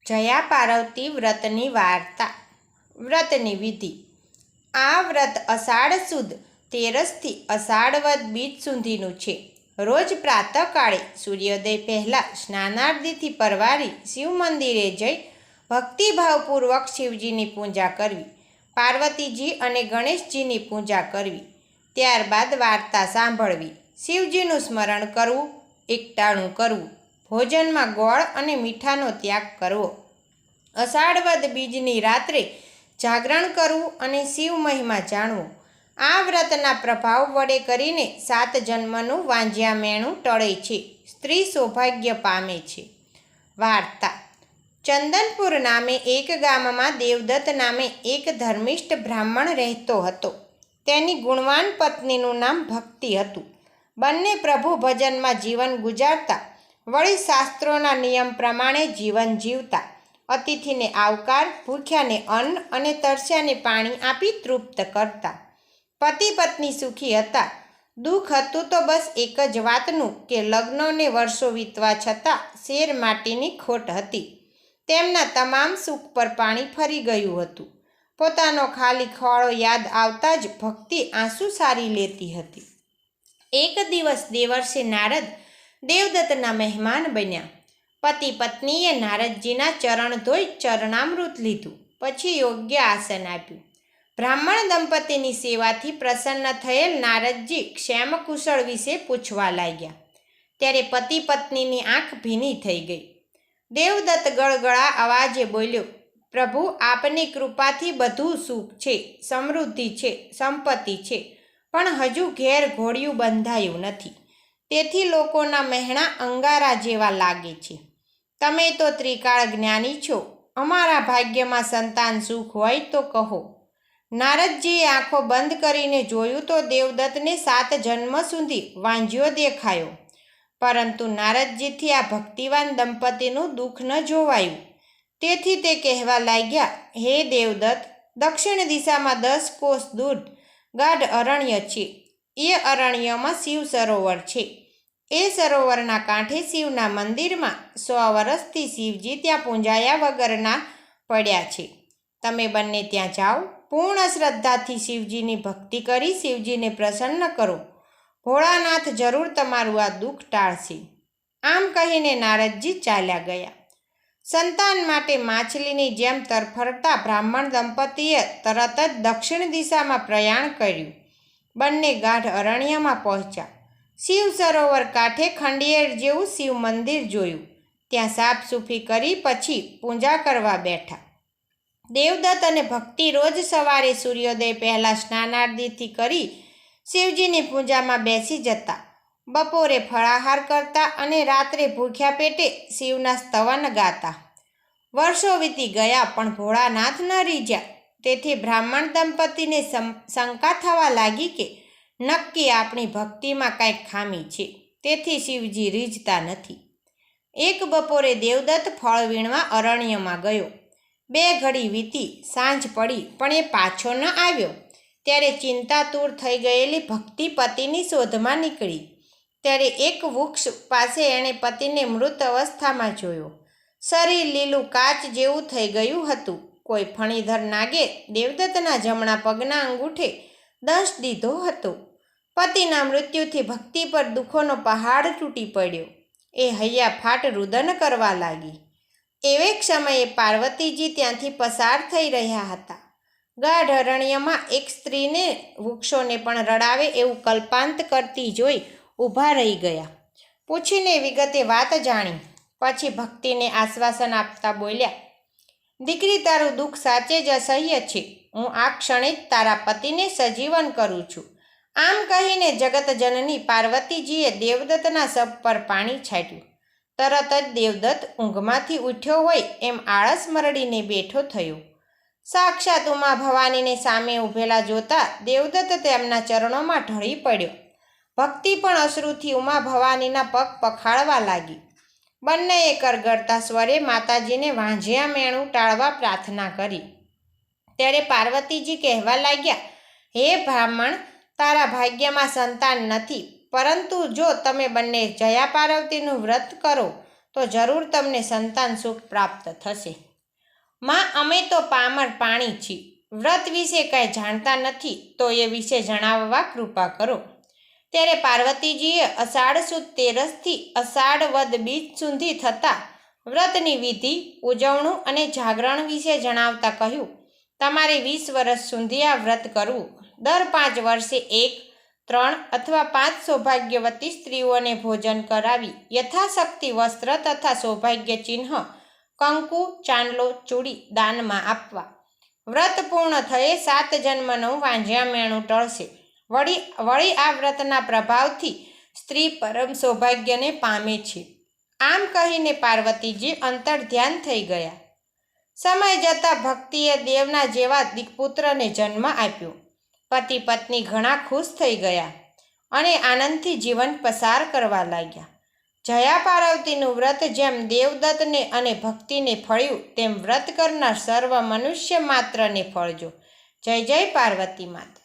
જયા પાર્વતી વ્રતની વાર્તા. વ્રતની વિધિ. આ વ્રત અષાઢ સુદ તેરસથી અષાઢ વદ બીજ સુધીનું છે. રોજ પ્રાતઃકાળે સૂર્યોદય પહેલાં સ્નાનાદિથી પરવારી શિવ મંદિરે જઈ ભક્તિભાવપૂર્વક શિવજીની પૂજા કરવી, પાર્વતીજી અને ગણેશજીની પૂજા કરવી. ત્યારબાદ વાર્તા સાંભળવી, શિવજીનું સ્મરણ કરવું, એકટાણું કરવું, ભોજનમાં ગોળ અને મીઠાનો ત્યાગ કરવો, અષાઢ વદ બીજની રાત્રે જાગરણ કરવું અને શિવ મહિમા જાણવો. આ વ્રતના પ્રભાવ વડે કરીને 7 જન્મનું વાંઝ્યા મેણું ટળે છે, સ્ત્રી સૌભાગ્ય પામે છે. વાર્તા. ચંદનપુર નામે એક ગામમાં દેવદત્ત નામે એક ધર્મિષ્ઠ બ્રાહ્મણ રહેતો હતો. તેની ગુણવાન પત્નીનું નામ ભક્તિ હતું. બંને પ્રભુ ભજનમાં જીવન ગુજારતા, વળી શાસ્ત્રોના નિયમ પ્રમાણે જીવન જીવતા. અતિથિને આવકાર, ભૂખ્યાને અન્ન અને તરસ્યાને પાણી આપી તૃપ્ત કરતા. પતિ પત્ની સુખી હતા. દુઃખ હતું તો બસ એક જ વાતનું કે લગ્નોને વર્ષો વીતવા છતાં શેર માટીની ખોટ હતી. તેમના તમામ સુખ પર પાણી ફરી ગયું હતું. પોતાનો ખાલી ખોળો યાદ આવતા જ ભક્તિ આંસુ સારી લેતી હતી. એક દિવસ દેવર્ષિ નારદ દેવદત્તના મહેમાન બન્યા. પતિ પત્નીએ નારદજીના ચરણ ધોઈ ચરણામૃત લીધું, પછી યોગ્ય આસન આપ્યું. બ્રાહ્મણ દંપતીની સેવાથી પ્રસન્ન થયેલ નારદજી ક્ષેમ કુશળ વિશે પૂછવા લાગ્યા. ત્યારે પતિ પત્નીની આંખ ભીની થઈ ગઈ. દેવદત્ત ગળગળા અવાજે બોલ્યો, પ્રભુ, આપની કૃપાથી બધું સુખ છે, સમૃદ્ધિ છે, સંપત્તિ છે, પણ હજુ ઘેર ઘોડિયું બંધાયું નથી. તેથી લોકોના મહેણા અંગારા જેવા લાગે છે. તમે તો ત્રિકાળ જ્ઞાની છો, અમારા ભાગ્યમાં સંતાન સુખ હોય તો કહો. નારદજીએ આંખો બંધ કરીને જોયું તો દેવદત્તને 7 જન્મ સુધી વાંઝ્યો દેખાયો. પરંતુ નારદજીથી આ ભક્તિવાન દંપતીનું દુઃખ ન જોવાયું. તેથી તે કહેવા લાગ્યા, હે દેવદત્ત, દક્ષિણ દિશામાં 10 કોસ દૂર ગાઢ અરણ્ય છે. એ અરણ્યમાં શિવ સરોવર છે. એ સરોવરના કાંઠે શિવના મંદિરમાં 100 વર્ષથી શિવજી ત્યાં પૂંજાયા વગરના પડ્યા છે. તમે બંને ત્યાં જાઓ, પૂર્ણ શ્રદ્ધાથી શિવજીની ભક્તિ કરી શિવજીને પ્રસન્ન કરો. ભોળાનાથ જરૂર તમારું આ દુઃખ ટાળશે. આમ કહીને નારદજી ચાલ્યા ગયા. સંતાન માટે માછલીની જેમ તરફરતા બ્રાહ્મણ દંપતીએ તરત જ દક્ષિણ દિશામાં પ્રયાણ કર્યું. બંને ગાઢ અરણ્યમાં પહોંચ્યા. શિવ સરોવર કાંઠે ખંડિયેર જેવું શિવ મંદિર જોયું. ત્યાં સાફસૂફી કરી પછી પૂજા કરવા બેઠા. દેવદત્ત અને ભક્તિ રોજ સવારે સૂર્યોદય પહેલાં સ્નાનાદિથી કરી શિવજીની પૂજામાં બેસી જતા. બપોરે ફળાહાર કરતા અને રાત્રે ભૂખ્યા પેટે શિવના સ્તવન ગાતા. વર્ષો વીતી ગયા પણ ભોળાનાથ ન રીઝ્યા. તેથી બ્રાહ્મણ દંપતીને શંકા થવા લાગી કે નક્કી આપણી ભક્તિમાં કાંઈક ખામી છે, તેથી શિવજી રીઝતા નથી. એક બપોરે દેવદત્ત ફળ વીણવા અરણ્યમાં ગયો. 2 ઘડી વીતી, સાંજ પડી, પણ એ પાછો ન આવ્યો. ત્યારે ચિંતાતુર થઈ ગયેલી ભક્તિ પતિની શોધમાં નીકળી. ત્યારે એક વૃક્ષ પાસે એણે પતિને મૃત અવસ્થામાં જોયો. શરીર લીલું કાચ જેવું થઈ ગયું હતું. કોઈ ફણીધર નાગે દેવદત્તના જમણા પગના અંગૂઠે દંશ દીધો હતો. પતિના મૃત્યુથી ભક્તિ પર દુઃખોનો પહાડ તૂટી પડ્યો. એ હૈયા ફાટ રુદન કરવા લાગી. એવે સમયે પાર્વતીજી ત્યાંથી પસાર થઈ રહ્યા હતા. ગાઢ અરણ્યમાં એક સ્ત્રીને વૃક્ષોને પણ રડાવે એવું કલ્પાંત કરતી જોઈ ઊભા રહી ગયા. પૂછીને વિગતે વાત જાણી. પછી ભક્તિને આશ્વાસન આપતા બોલ્યા, દીકરી, તારું દુઃખ સાચે જ અસહ્ય છે. હું આ ક્ષણે જ તારા પતિને સજીવન કરું છું. આમ કહીને જગતજનની પાર્વતીજીએ દેવદત્તના શબ પર પાણી છાંટ્યું. તરત જ દેવદત્ત ઊંઘમાંથી ઉઠ્યો હોય એમ આળસ મરડીને બેઠો થયો. સાક્ષાત ઉમા ભવાનીને સામે ઊભેલા જોતા દેવદત્ત તેમના ચરણોમાં ઢળી પડ્યો. ભક્તિ પણ અશ્રુથી ઉમા ભવાનીના પગ પખાળવા લાગી. બંનેએ કરગરતા સ્વરે માતાજીને વાંઝ્યા મેણું ટાળવા પ્રાર્થના કરી. ત્યારે પાર્વતીજી કહેવા લાગ્યા, હે બ્રાહ્મણ, તારા ભાગ્યમાં સંતાન નથી, પરંતુ જો તમે બંને જયા પાર્વતીનું વ્રત કરો તો જરૂર તમને સંતાન સુખ પ્રાપ્ત થશે. માં, અમે તો પામર પાણી છીએ, વ્રત વિશે કાંઈ જાણતા નથી, તો એ વિશે જણાવવા કૃપા કરો. ત્યારે પાર્વતીજીએ અષાઢ સુદ તેરસથી અષાઢ વદ બીજ સુધી થતા વ્રતની વિધિ, ઉજવણું અને જાગરણ વિશે જણાવતા કહ્યું, તમારે 20 વર્ષ સુધી આ વ્રત કરવું. દર 5 વર્ષે 1, 3 અથવા 5 સૌભાગ્યવતી સ્ત્રીઓને ભોજન કરાવી યથાશક્તિ વસ્ત્ર તથા સૌભાગ્ય ચિહ્ન, કંકુ, ચાંદલો, ચૂડી દાનમાં આપવા. વ્રત પૂર્ણ થયે 7 જન્મનું વાંઝ્યા મેણું ટળશે. વળી આ વ્રતના પ્રભાવથી સ્ત્રી પરમ સૌભાગ્યને પામે છે. આમ કહીને પાર્વતીજી અંતર્ધ્યાન થઈ ગયા. સમય જતાં ભક્તિએ દેવના જેવા દિક્પુત્રને જન્મ આપ્યો. પતિ પત્ની ઘણા ખુશ થઈ ગયા અને આનંદથી જીવન પસાર કરવા લાગ્યા. જયા પાર્વતીનું વ્રત જેમ દેવદત્તને અને ભક્તિને ફળ્યું, તેમ વ્રત કરનાર સર્વ મનુષ્ય માત્રને ફળજો. જય જય પાર્વતી માતા.